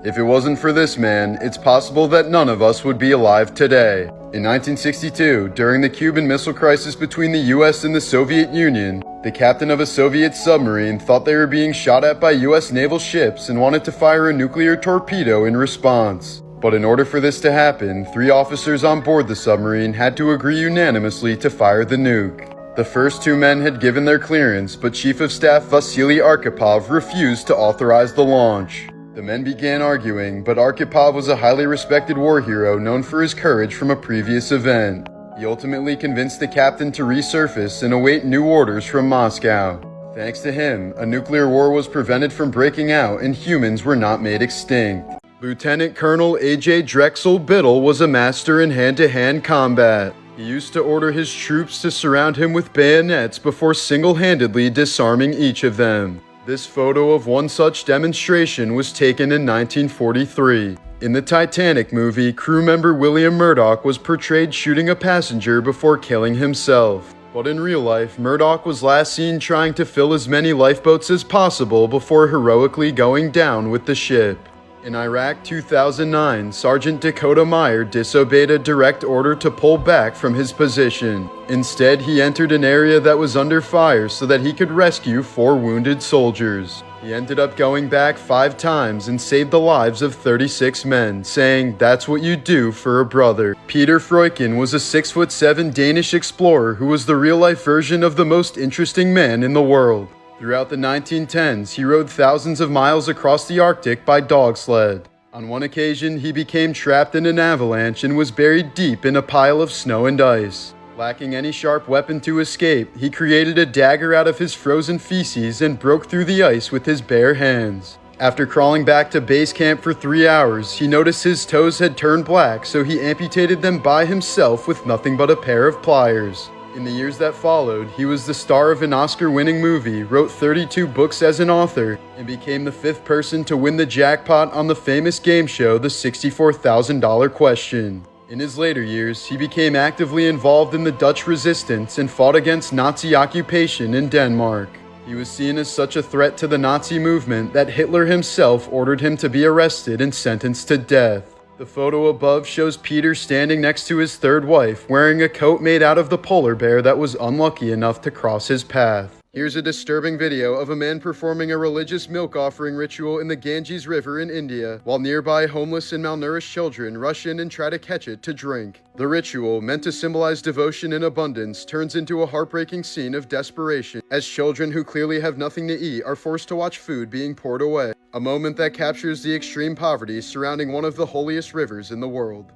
If it wasn't for this man, it's possible that none of us would be alive today. In 1962, during the Cuban Missile Crisis between the US and the Soviet Union, the captain of a Soviet submarine thought they were being shot at by US naval ships and wanted to fire a nuclear torpedo in response. But in order for this to happen, 3 officers on board the submarine had to agree unanimously to fire the nuke. The first 2 men had given their clearance, but Chief of Staff Vasily Arkhipov refused to authorize the launch. The men began arguing, but Arkhipov was a highly respected war hero known for his courage from a previous event. He ultimately convinced the captain to resurface and await new orders from Moscow. Thanks to him, a nuclear war was prevented from breaking out and humans were not made extinct. Lieutenant Colonel A.J. Drexel Biddle was a master in hand-to-hand combat. He used to order his troops to surround him with bayonets before single-handedly disarming each of them. This photo of one such demonstration was taken in 1943. In the Titanic movie, crew member William Murdoch was portrayed shooting a passenger before killing himself. But in real life, Murdoch was last seen trying to fill as many lifeboats as possible before heroically going down with the ship. In Iraq 2009, Sergeant Dakota Meyer disobeyed a direct order to pull back from his position. Instead, he entered an area that was under fire so that he could rescue 4 wounded soldiers. He ended up going back 5 times and saved the lives of 36 men, saying, "That's what you do for a brother." Peter Freuchen was a 6'7" Danish explorer who was the real-life version of the most interesting man in the world. Throughout the 1910s, he rode thousands of miles across the Arctic by dog sled. On one occasion, he became trapped in an avalanche and was buried deep in a pile of snow and ice. Lacking any sharp weapon to escape, he created a dagger out of his frozen feces and broke through the ice with his bare hands. After crawling back to base camp for 3 hours, he noticed his toes had turned black, so he amputated them by himself with nothing but a pair of pliers. In the years that followed, he was the star of an Oscar-winning movie, wrote 32 books as an author, and became the 5th person to win the jackpot on the famous game show The $64,000 Question. In his later years, he became actively involved in the Dutch resistance and fought against Nazi occupation in Denmark. He was seen as such a threat to the Nazi movement that Hitler himself ordered him to be arrested and sentenced to death. The photo above shows Peter standing next to his 3rd wife, wearing a coat made out of the polar bear that was unlucky enough to cross his path. Here's a disturbing video of a man performing a religious milk offering ritual in the Ganges River in India, while nearby homeless and malnourished children rush in and try to catch it to drink. The ritual, meant to symbolize devotion and abundance, turns into a heartbreaking scene of desperation, as children who clearly have nothing to eat are forced to watch food being poured away. A moment that captures the extreme poverty surrounding one of the holiest rivers in the world.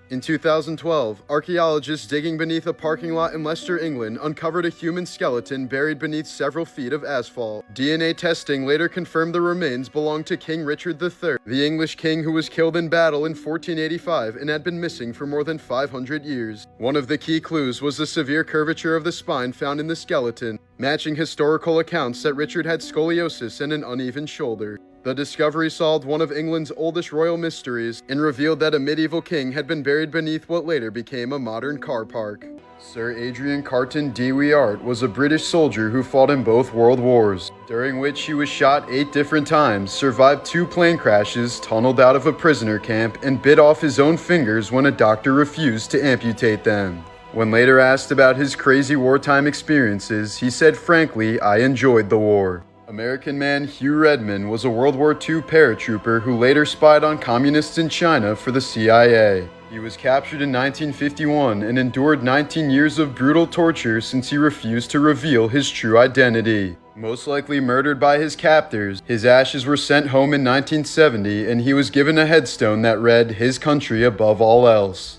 In 2012, archaeologists digging beneath a parking lot in Leicester, England, uncovered a human skeleton buried beneath several feet of asphalt. DNA testing later confirmed the remains belonged to King Richard III, the English king who was killed in battle in 1485 and had been missing for more than 500 years. One of the key clues was the severe curvature of the spine found in the skeleton, matching historical accounts that Richard had scoliosis and an uneven shoulder. The discovery solved one of England's oldest royal mysteries and revealed that a medieval king had been buried beneath what later became a modern car park. Sir Adrian Carton de Wiart was a British soldier who fought in both world wars, during which he was shot 8 different times, survived 2 plane crashes, tunneled out of a prisoner camp, and bit off his own fingers when a doctor refused to amputate them. When later asked about his crazy wartime experiences, he said frankly, "I enjoyed the war." American man Hugh Redman was a World War II paratrooper who later spied on communists in China for the CIA. He was captured in 1951 and endured 19 years of brutal torture since he refused to reveal his true identity. Most likely murdered by his captors, his ashes were sent home in 1970 and he was given a headstone that read, "His country above all else."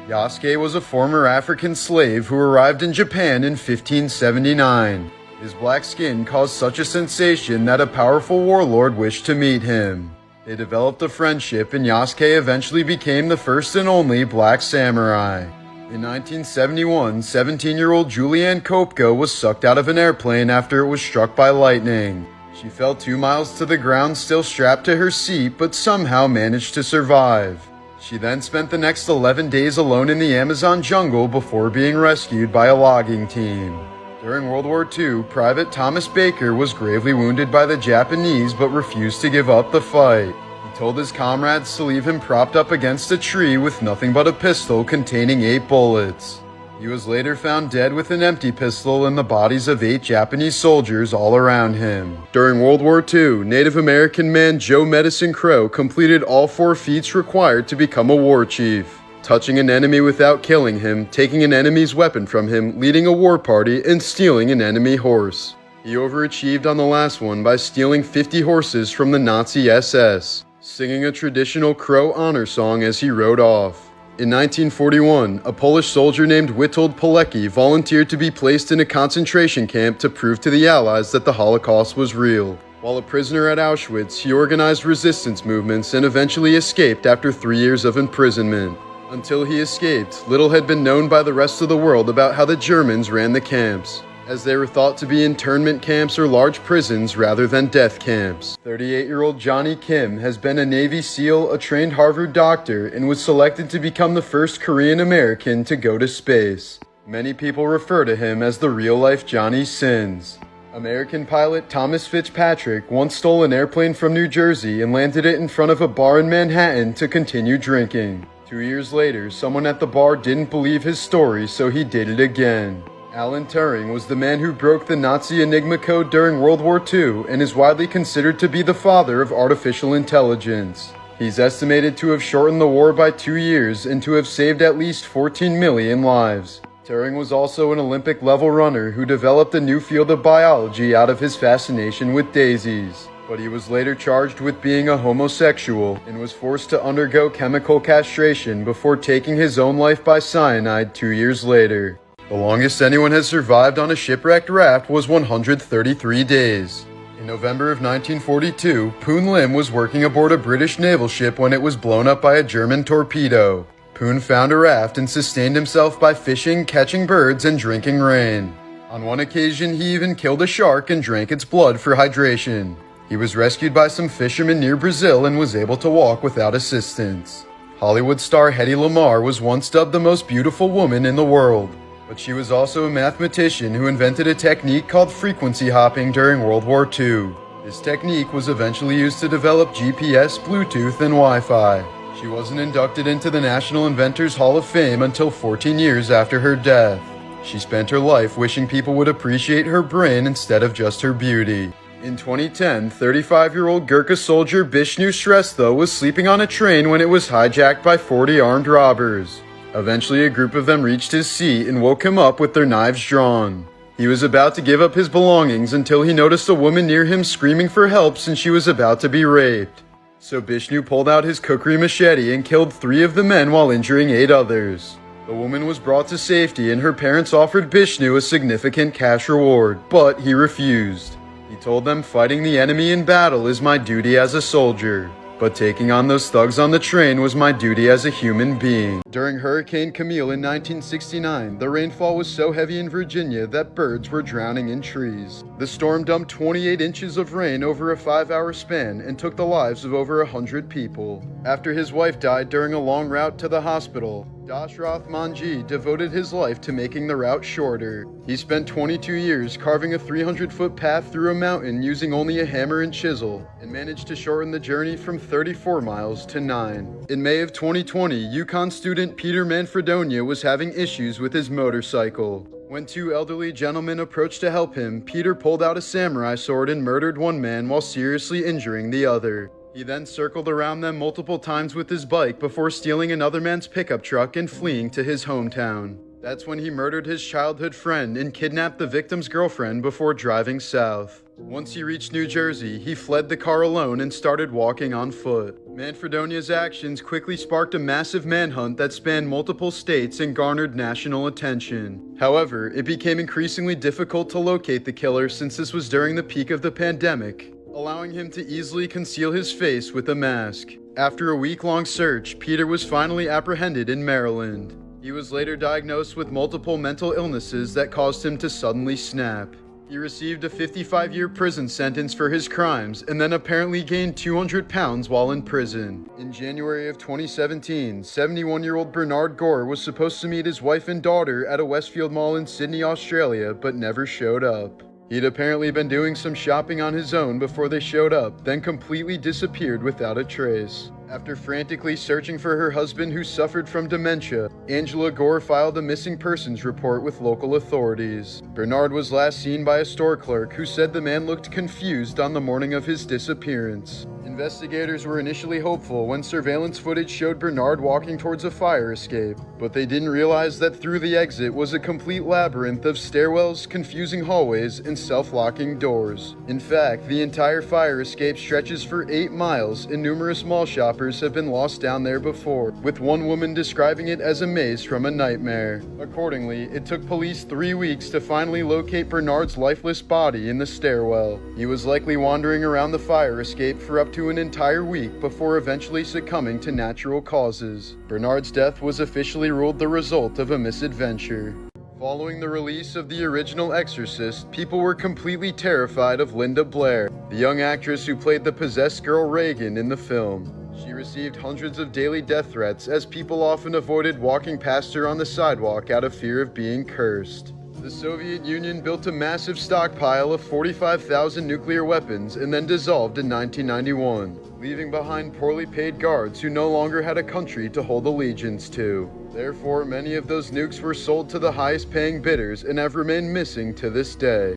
Yasuke was a former African slave who arrived in Japan in 1579. His black skin caused such a sensation that a powerful warlord wished to meet him. They developed a friendship and Yasuke eventually became the first and only black samurai. In 1971, 17-year-old Julianne Kopko was sucked out of an airplane after it was struck by lightning. She fell 2 miles to the ground still strapped to her seat, but somehow managed to survive. She then spent the next 11 days alone in the Amazon jungle before being rescued by a logging team. During World War II, Private Thomas Baker was gravely wounded by the Japanese but refused to give up the fight. He told his comrades to leave him propped up against a tree with nothing but a pistol containing 8 bullets. He was later found dead with an empty pistol and the bodies of 8 Japanese soldiers all around him. During World War II, Native American man Joe Medicine Crow completed all 4 feats required to become a war chief: touching an enemy without killing him, taking an enemy's weapon from him, leading a war party, and stealing an enemy horse. He overachieved on the last one by stealing 50 horses from the Nazi SS, singing a traditional Crow honor song as he rode off. In 1941, a Polish soldier named Witold Pilecki volunteered to be placed in a concentration camp to prove to the Allies that the Holocaust was real. While a prisoner at Auschwitz, he organized resistance movements and eventually escaped after 3 years of imprisonment. Until he escaped, little had been known by the rest of the world about how the Germans ran the camps, as they were thought to be internment camps or large prisons rather than death camps. 38-year-old Johnny Kim has been a Navy SEAL, a trained Harvard doctor, and was selected to become the first Korean American to go to space. Many people refer to him as the real-life Johnny Sins. American pilot Thomas Fitzpatrick once stole an airplane from New Jersey and landed it in front of a bar in Manhattan to continue drinking. 2 years later, someone at the bar didn't believe his story, so he did it again. Alan Turing was the man who broke the Nazi Enigma code during World War II and is widely considered to be the father of artificial intelligence. He's estimated to have shortened the war by 2 years and to have saved at least 14 million lives. Turing was also an Olympic-level runner who developed a new field of biology out of his fascination with daisies. But he was later charged with being a homosexual and was forced to undergo chemical castration before taking his own life by cyanide 2 years later. The longest anyone has survived on a shipwrecked raft was 133 days. In November of 1942, Poon Lim was working aboard a British naval ship when it was blown up by a German torpedo. Poon found a raft and sustained himself by fishing, catching birds, and drinking rain. On one occasion, he even killed a shark and drank its blood for hydration. He was rescued by some fishermen near Brazil and was able to walk without assistance. Hollywood star Hedy Lamarr was once dubbed the most beautiful woman in the world. But she was also a mathematician who invented a technique called frequency hopping during World War II. This technique was eventually used to develop GPS, Bluetooth, and Wi-Fi. She wasn't inducted into the National Inventors Hall of Fame until 14 years after her death. She spent her life wishing people would appreciate her brain instead of just her beauty. In 2010, 35-year-old Gurkha soldier Bishnu Shrestha was sleeping on a train when it was hijacked by 40 armed robbers. Eventually, a group of them reached his seat and woke him up with their knives drawn. He was about to give up his belongings until he noticed a woman near him screaming for help since she was about to be raped. So Bishnu pulled out his kukri machete and killed 3 of the men while injuring 8 others. The woman was brought to safety and her parents offered Bishnu a significant cash reward, but he refused. He told them fighting the enemy in battle is my duty as a soldier. But taking on those thugs on the train was my duty as a human being. During Hurricane Camille in 1969, the rainfall was so heavy in Virginia that birds were drowning in trees. The storm dumped 28 inches of rain over a 5-hour span and took the lives of over 100 people. After his wife died during a long route to the hospital, Dashrath Manji devoted his life to making the route shorter. He spent 22 years carving a 300-foot path through a mountain using only a hammer and chisel, and managed to shorten the journey from 34 miles to 9. In May of 2020, Yukon student Peter Manfredonia was having issues with his motorcycle. When 2 elderly gentlemen approached to help him, Peter pulled out a samurai sword and murdered one man while seriously injuring the other. He then circled around them multiple times with his bike before stealing another man's pickup truck and fleeing to his hometown. That's when he murdered his childhood friend and kidnapped the victim's girlfriend before driving south. Once he reached New Jersey, he fled the car alone and started walking on foot. Manfredonia's actions quickly sparked a massive manhunt that spanned multiple states and garnered national attention. However, it became increasingly difficult to locate the killer since this was during the peak of the pandemic, allowing him to easily conceal his face with a mask. After a week-long search, Peter was finally apprehended in Maryland. He was later diagnosed with multiple mental illnesses that caused him to suddenly snap. He received a 55-year prison sentence for his crimes and then apparently gained 200 pounds while in prison. In January of 2017, 71-year-old Bernard Gore was supposed to meet his wife and daughter at a Westfield mall in Sydney, Australia, but never showed up. He'd apparently been doing some shopping on his own before they showed up, then completely disappeared without a trace. After frantically searching for her husband who suffered from dementia, Angela Gore filed a missing persons report with local authorities. Bernard was last seen by a store clerk who said the man looked confused on the morning of his disappearance. Investigators were initially hopeful when surveillance footage showed Bernard walking towards a fire escape, but they didn't realize that through the exit was a complete labyrinth of stairwells, confusing hallways, and self-locking doors. In fact, the entire fire escape stretches for 8 miles, and numerous mall shoppers have been lost down there before, with one woman describing it as a maze from a nightmare. Accordingly, it took police 3 weeks to finally locate Bernard's lifeless body in the stairwell. He was likely wandering around the fire escape for up to an entire week before eventually succumbing to natural causes. Bernard's death was officially ruled the result of a misadventure. Following the release of the original Exorcist, people were completely terrified of Linda Blair, the young actress who played the possessed girl Regan in the film. She received hundreds of daily death threats as people often avoided walking past her on the sidewalk out of fear of being cursed. The Soviet Union built a massive stockpile of 45,000 nuclear weapons and then dissolved in 1991, leaving behind poorly paid guards who no longer had a country to hold allegiance to. Therefore, many of those nukes were sold to the highest paying bidders and have remained missing to this day.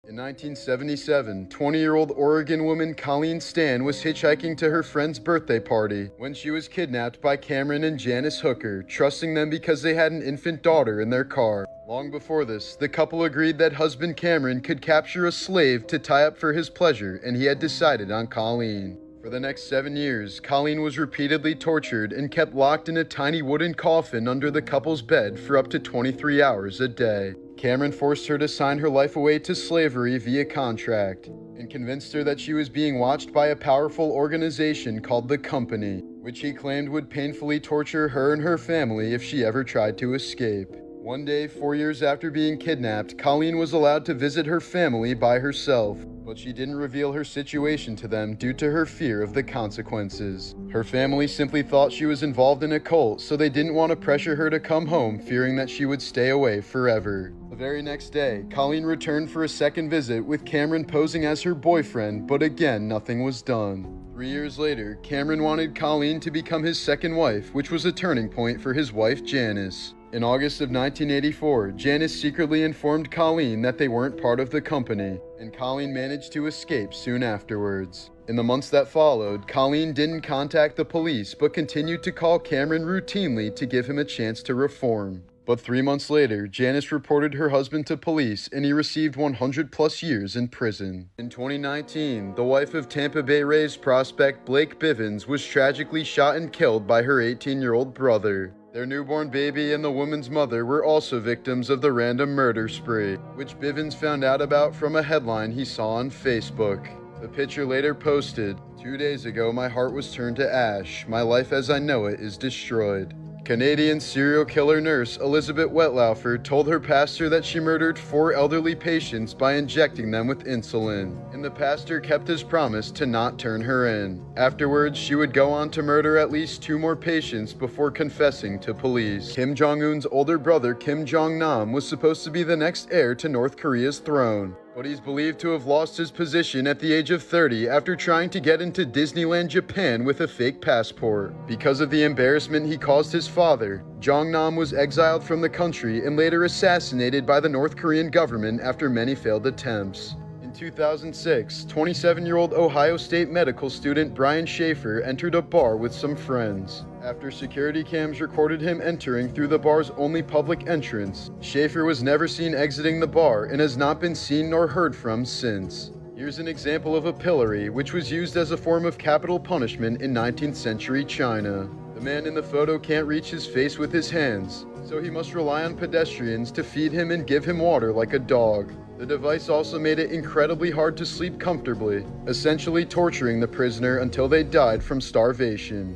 In 1977, 20-year-old Oregon woman Colleen Stan was hitchhiking to her friend's birthday party when she was kidnapped by Cameron and Janice Hooker, trusting them because they had an infant daughter in their car. Long before this, the couple agreed that husband Cameron could capture a slave to tie up for his pleasure, and he had decided on Colleen. For the next 7 years, Colleen was repeatedly tortured and kept locked in a tiny wooden coffin under the couple's bed for up to 23 hours a day. Cameron forced her to sign her life away to slavery via contract and convinced her that she was being watched by a powerful organization called the Company, which he claimed would painfully torture her and her family if she ever tried to escape. One day, 4 years after being kidnapped, Colleen was allowed to visit her family by herself, but she didn't reveal her situation to them due to her fear of the consequences. Her family simply thought she was involved in a cult, so they didn't want to pressure her to come home, fearing that she would stay away forever. The very next day, Colleen returned for a second visit with Cameron posing as her boyfriend, but again, nothing was done. 3 years later, Cameron wanted Colleen to become his second wife, which was a turning point for his wife Janice. In August of 1984, Janice secretly informed Colleen that they weren't part of the Company, and Colleen managed to escape soon afterwards. In the months that followed, Colleen didn't contact the police but continued to call Cameron routinely to give him a chance to reform. But 3 months later, Janice reported her husband to police and he received 100+ years in prison. In 2019, the wife of Tampa Bay Rays prospect Blake Bivens was tragically shot and killed by her 18-year-old brother. Their newborn baby and the woman's mother were also victims of the random murder spree, which Bivens found out about from a headline he saw on Facebook. The picture later posted, "2 days ago my heart was turned to ash. My life as I know it is destroyed." Canadian serial killer nurse Elizabeth Wetlaufer told her pastor that she murdered 4 elderly patients by injecting them with insulin, and the pastor kept his promise to not turn her in. Afterwards, she would go on to murder at least 2 more patients before confessing to police. Kim Jong-un's older brother Kim Jong-nam was supposed to be the next heir to North Korea's throne, but he's believed to have lost his position at the age of 30 after trying to get into Disneyland Japan with a fake passport. Because of the embarrassment he caused his father, Jong-nam was exiled from the country and later assassinated by the North Korean government after many failed attempts. In 2006, 27-year-old Ohio State medical student Brian Schaefer entered a bar with some friends. After security cams recorded him entering through the bar's only public entrance, Schaefer was never seen exiting the bar and has not been seen nor heard from since. Here's an example of a pillory, which was used as a form of capital punishment in 19th century China. The man in the photo can't reach his face with his hands, so he must rely on pedestrians to feed him and give him water like a dog. The device also made it incredibly hard to sleep comfortably, essentially torturing the prisoner until they died from starvation.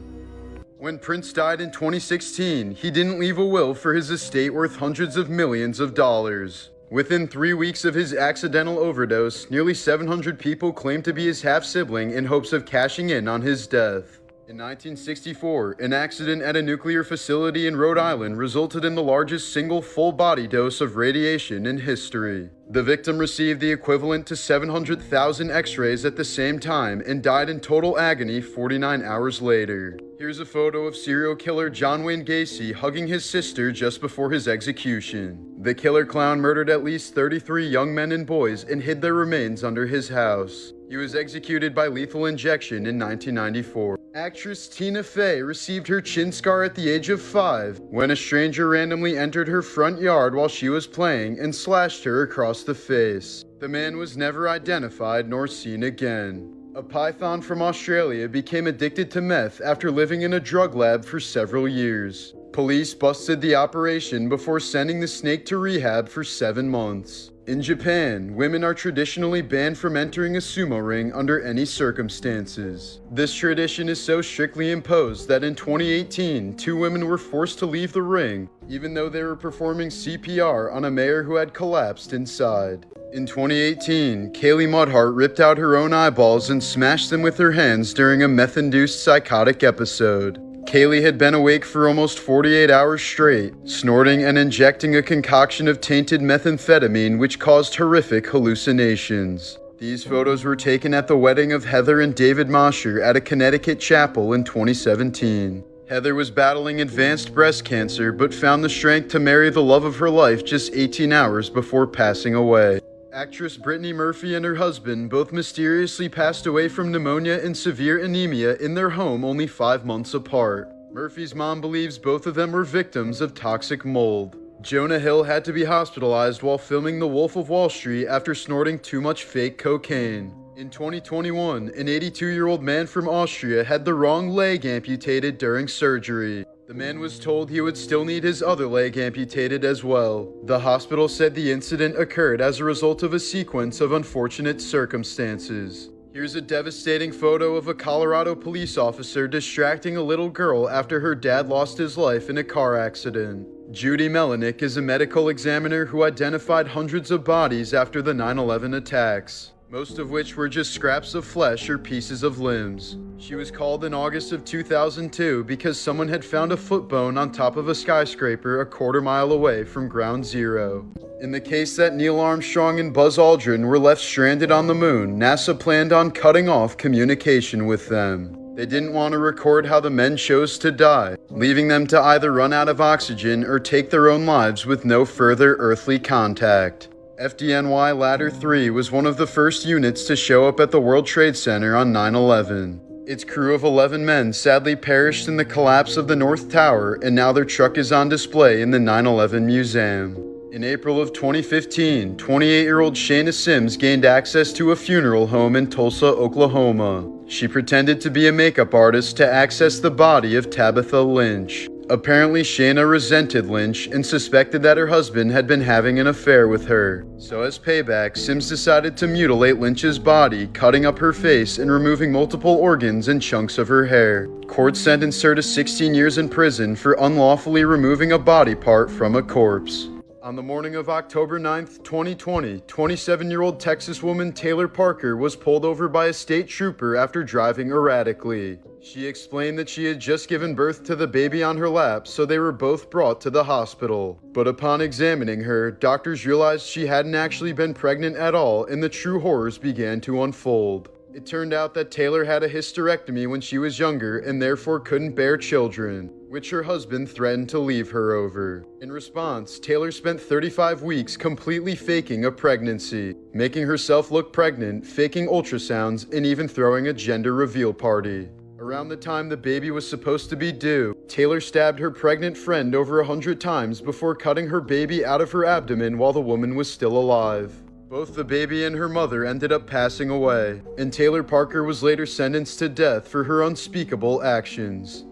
When Prince died in 2016, he didn't leave a will for his estate worth hundreds of millions of dollars. Within 3 weeks of his accidental overdose, nearly 700 people claimed to be his half-sibling in hopes of cashing in on his death. In 1964, an accident at a nuclear facility in Rhode Island resulted in the largest single full-body dose of radiation in history. The victim received the equivalent to 700,000 x-rays at the same time and died in total agony 49 hours later. Here's a photo of serial killer John Wayne Gacy hugging his sister just before his execution. The killer clown murdered at least 33 young men and boys and hid their remains under his house. He was executed by lethal injection in 1994. Actress Tina Fey received her chin scar at the age of 5 when a stranger randomly entered her front yard while she was playing and slashed her across the face. The man was never identified nor seen again. A python from Australia became addicted to meth after living in a drug lab for several years. Police busted the operation before sending the snake to rehab for 7 months. In Japan, women are traditionally banned from entering a sumo ring under any circumstances. This tradition is so strictly imposed that in 2018, 2 women were forced to leave the ring, even though they were performing CPR on a mayor who had collapsed inside. In 2018, Kaylee Mudhart ripped out her own eyeballs and smashed them with her hands during a meth-induced psychotic episode. Kaylee had been awake for almost 48 hours straight, snorting and injecting a concoction of tainted methamphetamine which caused horrific hallucinations. These photos were taken at the wedding of Heather and David Mosher at a Connecticut chapel in 2017. Heather was battling advanced breast cancer but found the strength to marry the love of her life just 18 hours before passing away. Actress Brittany Murphy and her husband both mysteriously passed away from pneumonia and severe anemia in their home only 5 months apart. Murphy's mom believes both of them were victims of toxic mold. Jonah Hill had to be hospitalized while filming The Wolf of Wall Street after snorting too much fake cocaine. In 2021, an 82-year-old man from Austria had the wrong leg amputated during surgery. The man was told he would still need his other leg amputated as well. The hospital said the incident occurred as a result of a sequence of unfortunate circumstances. Here's a devastating photo of a Colorado police officer distracting a little girl after her dad lost his life in a car accident. Judy Melanik is a medical examiner who identified hundreds of bodies after the 9/11 attacks, most of which were just scraps of flesh or pieces of limbs. She was called in August of 2002 because someone had found a foot bone on top of a skyscraper a quarter-mile away from Ground Zero. In the case that Neil Armstrong and Buzz Aldrin were left stranded on the moon, NASA planned on cutting off communication with them. They didn't want to record how the men chose to die, leaving them to either run out of oxygen or take their own lives with no further earthly contact. FDNY Ladder 3 was one of the first units to show up at the World Trade Center on 9/11. Its crew of 11 men sadly perished in the collapse of the North Tower, and now their truck is on display in the 9/11 Museum. In April of 2015, 28-year-old Shayna Sims gained access to a funeral home in Tulsa, Oklahoma. She pretended to be a makeup artist to access the body of Tabitha Lynch. Apparently, Shayna resented Lynch and suspected that her husband had been having an affair with her. So as payback, Sims decided to mutilate Lynch's body, cutting up her face and removing multiple organs and chunks of her hair. Court sentenced her to 16 years in prison for unlawfully removing a body part from a corpse. On the morning of October 9th, 2020, 27-year-old Texas woman Taylor Parker was pulled over by a state trooper after driving erratically. She explained that she had just given birth to the baby on her lap, so they were both brought to the hospital. But upon examining her, doctors realized she hadn't actually been pregnant at all, and the true horrors began to unfold. It turned out that Taylor had a hysterectomy when she was younger and therefore couldn't bear children, which her husband threatened to leave her over. In response, Taylor spent 35 weeks completely faking a pregnancy, making herself look pregnant, faking ultrasounds, and even throwing a gender reveal party. Around the time the baby was supposed to be due, Taylor stabbed her pregnant friend over 100 times before cutting her baby out of her abdomen while the woman was still alive. Both the baby and her mother ended up passing away, and Taylor Parker was later sentenced to death for her unspeakable actions.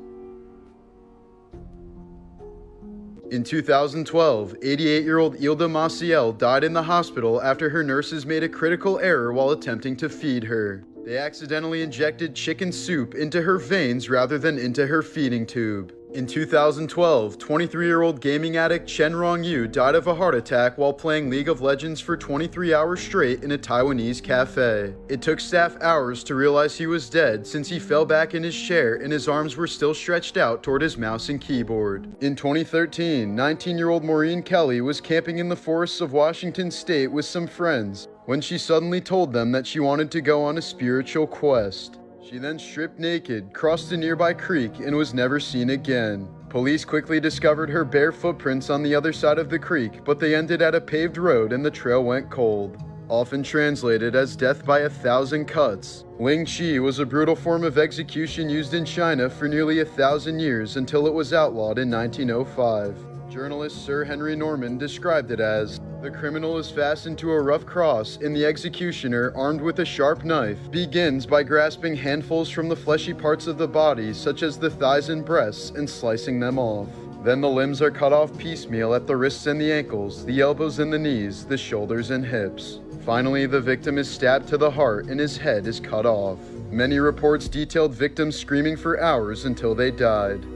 In 2012, 88-year-old Ilda Maciel died in the hospital after her nurses made a critical error while attempting to feed her. They accidentally injected chicken soup into her veins rather than into her feeding tube. In 2012, 23-year-old gaming addict Chen Rongyu died of a heart attack while playing League of Legends for 23 hours straight in a Taiwanese cafe. It took staff hours to realize he was dead since he fell back in his chair and his arms were still stretched out toward his mouse and keyboard. In 2013, 19-year-old Maureen Kelly was camping in the forests of Washington State with some friends when she suddenly told them that she wanted to go on a spiritual quest. She then stripped naked, crossed a nearby creek, and was never seen again. Police quickly discovered her bare footprints on the other side of the creek, but they ended at a paved road and the trail went cold. Often translated as death by 1,000 cuts, Ling Chi was a brutal form of execution used in China for nearly 1,000 years until it was outlawed in 1905. Journalist Sir Henry Norman described it as, "The criminal is fastened to a rough cross, and the executioner, armed with a sharp knife, begins by grasping handfuls from the fleshy parts of the body, such as the thighs and breasts, and slicing them off. Then the limbs are cut off piecemeal at the wrists and the ankles, the elbows and the knees, the shoulders and hips. Finally, the victim is stabbed to the heart and his head is cut off." Many reports detailed victims screaming for hours until they died.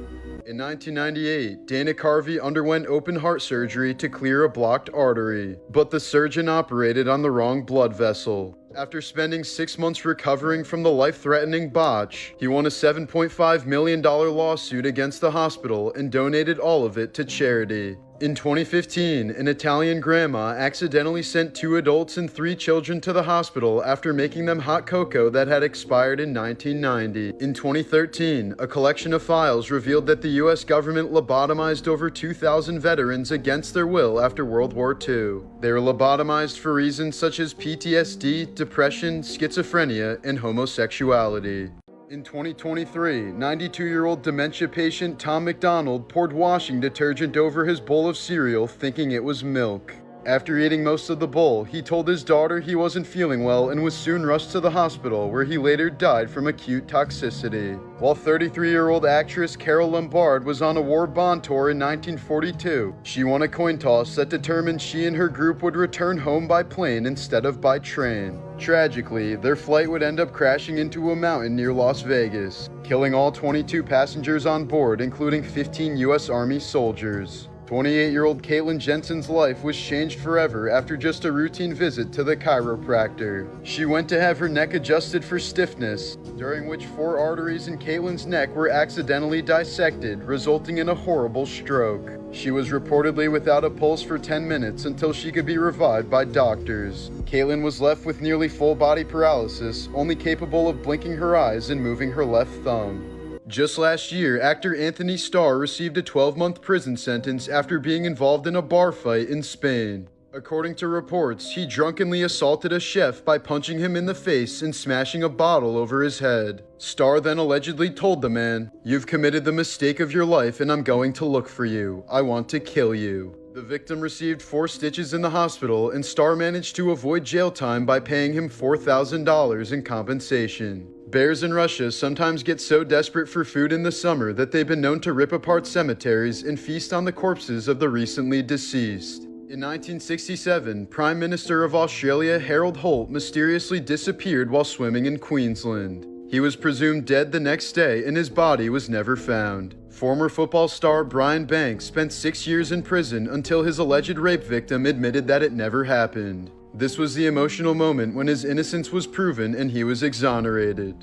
In 1998, Dana Carvey underwent open heart surgery to clear a blocked artery, but the surgeon operated on the wrong blood vessel. After spending 6 months recovering from the life-threatening botch, he won a $7.5 million lawsuit against the hospital and donated all of it to charity. In 2015, an Italian grandma accidentally sent 2 adults and 3 children to the hospital after making them hot cocoa that had expired in 1990. In 2013, a collection of files revealed that the US government lobotomized over 2,000 veterans against their will after World War II. They were lobotomized for reasons such as PTSD, depression, schizophrenia, and homosexuality. In 2023, 92-year-old dementia patient Tom McDonald poured washing detergent over his bowl of cereal thinking it was milk. After eating most of the bowl, he told his daughter he wasn't feeling well and was soon rushed to the hospital, where he later died from acute toxicity. While 33-year-old actress Carol Lombard was on a war bond tour in 1942, she won a coin toss that determined she and her group would return home by plane instead of by train. Tragically, their flight would end up crashing into a mountain near Las Vegas, killing all 22 passengers on board, including 15 U.S. Army soldiers. 28-year-old Caitlynjenner's life was changed forever after just a routine visit to the chiropractor. She went to have her neck adjusted for stiffness, during which 4 arteries in Caitlyn's neck were accidentally dissected, resulting in a horrible stroke. She was reportedly without a pulse for 10 minutes until she could be revived by doctors. Caitlyn was left with nearly full body paralysis, only capable of blinking her eyes and moving her left thumb. Just last year, actor Anthony Starr received a 12-month prison sentence after being involved in a bar fight in Spain. According to reports, he drunkenly assaulted a chef by punching him in the face and smashing a bottle over his head. Starr then allegedly told the man, "You've committed the mistake of your life and I'm going to look for you. I want to kill you." The victim received 4 stitches in the hospital, and Starr managed to avoid jail time by paying him $4,000 in compensation. Bears in Russia sometimes get so desperate for food in the summer that they've been known to rip apart cemeteries and feast on the corpses of the recently deceased. In 1967, Prime Minister of Australia Harold Holt mysteriously disappeared while swimming in Queensland. He was presumed dead the next day and his body was never found. Former football star Brian Banks spent 6 years in prison until his alleged rape victim admitted that it never happened. This was the emotional moment when his innocence was proven and he was exonerated.